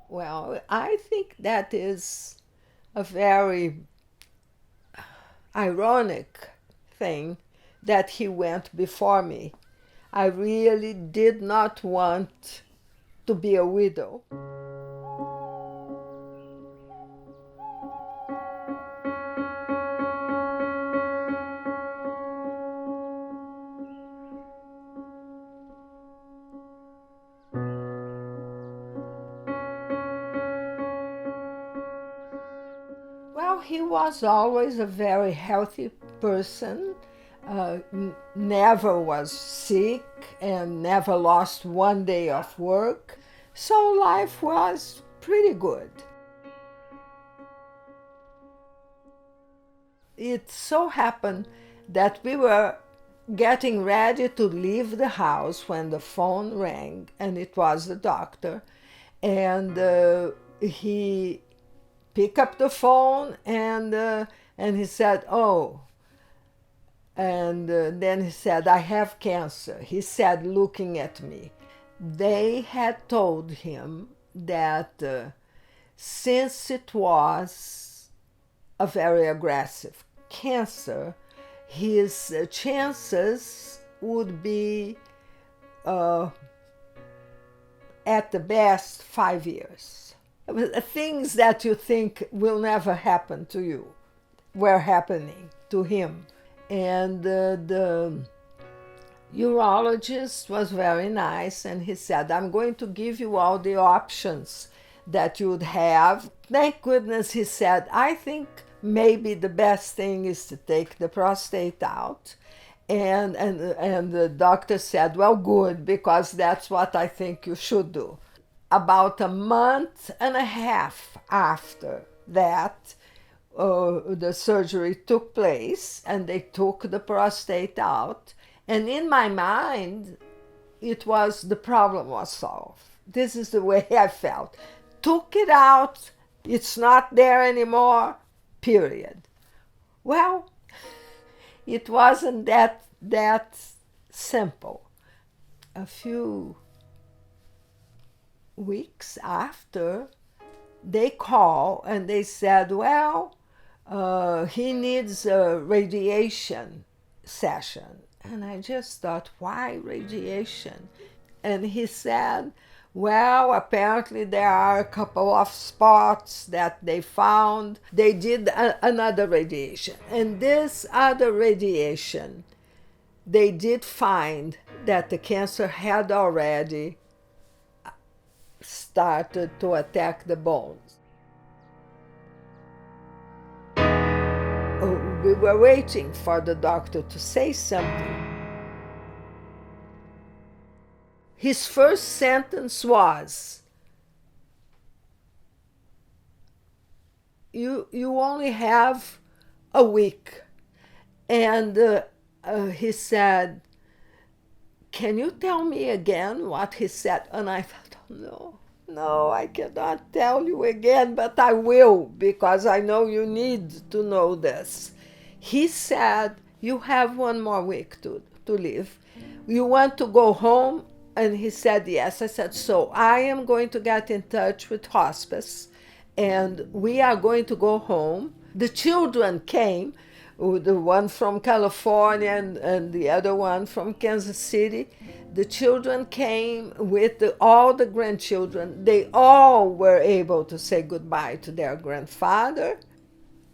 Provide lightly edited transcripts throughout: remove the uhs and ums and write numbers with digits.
Well, I think that is a very ironic thing that he went before me. I really did not want to be a widow. Well, he was always a very healthy person, never was sick, and never lost one day of work. So life was pretty good. It so happened that we were getting ready to leave the house when the phone rang, and it was the doctor. And he picked up the phone and he said, "Oh," and then he said, "I have cancer." He said, looking at me. They had told him that since it was a very aggressive cancer, his chances would be uh, at the best 5 years. Things that you think will never happen to you were happening to him. And the urologist was very nice, and he said, "I'm going to give you all the options that you'd have." Thank goodness, he said, "I think maybe the best thing is to take the prostate out." And the doctor said, "Well, good, because that's what I think you should do." About a month and a half after that, the surgery took place and they took the prostate out. And in my mind, it was the problem was solved. This is the way I felt. Took it out, it's not there anymore, period. Well, it wasn't that simple. A few weeks after, they call and they said, "Well, he needs a radiation session." And I just thought, why radiation? And he said, "Well, apparently there are a couple of spots that they found. They did another radiation. And this other radiation, they did find that the cancer had already started to attack the bones." We were waiting for the doctor to say something. His first sentence was, you only have a week. And he said, "Can you tell me again what he said?" And I thought, "Oh, no, I cannot tell you again, but I will, because I know you need to know this." He said, "You have one more week to live. You want to go home?" And he said, "Yes." I said, "So I am going to get in touch with hospice, and we are going to go home." The children came, the one from California and the other one from Kansas City. The children came with all the grandchildren. They all were able to say goodbye to their grandfather.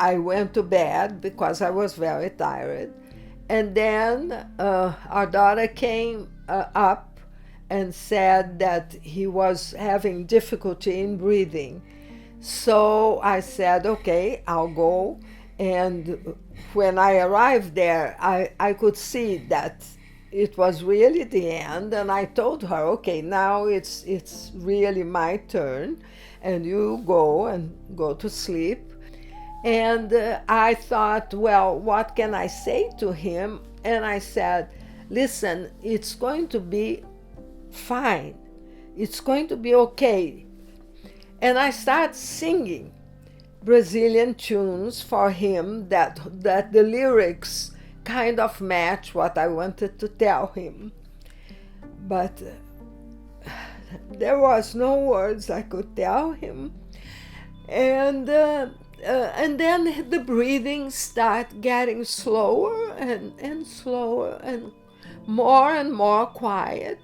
I went to bed because I was very tired. And then our daughter came up and said that he was having difficulty in breathing. So I said, "Okay, I'll go." And when I arrived there, I could see that it was really the end. And I told her, "Okay, now it's really my turn, and you go to sleep." And I thought, well, what can I say to him? And I said, "Listen, it's going to be fine. It's going to be okay." And I started singing Brazilian tunes for him that the lyrics kind of match what I wanted to tell him. But there was no words I could tell him. And then the breathing started getting slower and slower and more quiet.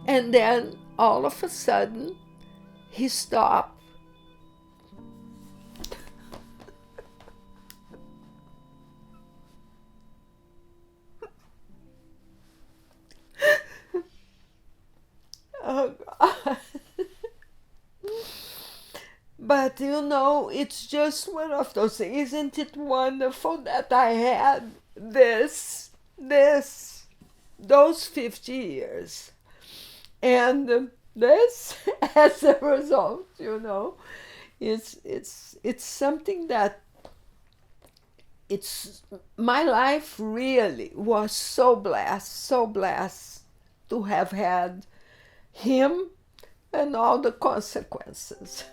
And then all of a sudden, he stopped. Oh, God. But it's just one of those things. Isn't it wonderful that I had those 50 years? And this, as a result, it's something that my life really was so blessed to have had him and all the consequences.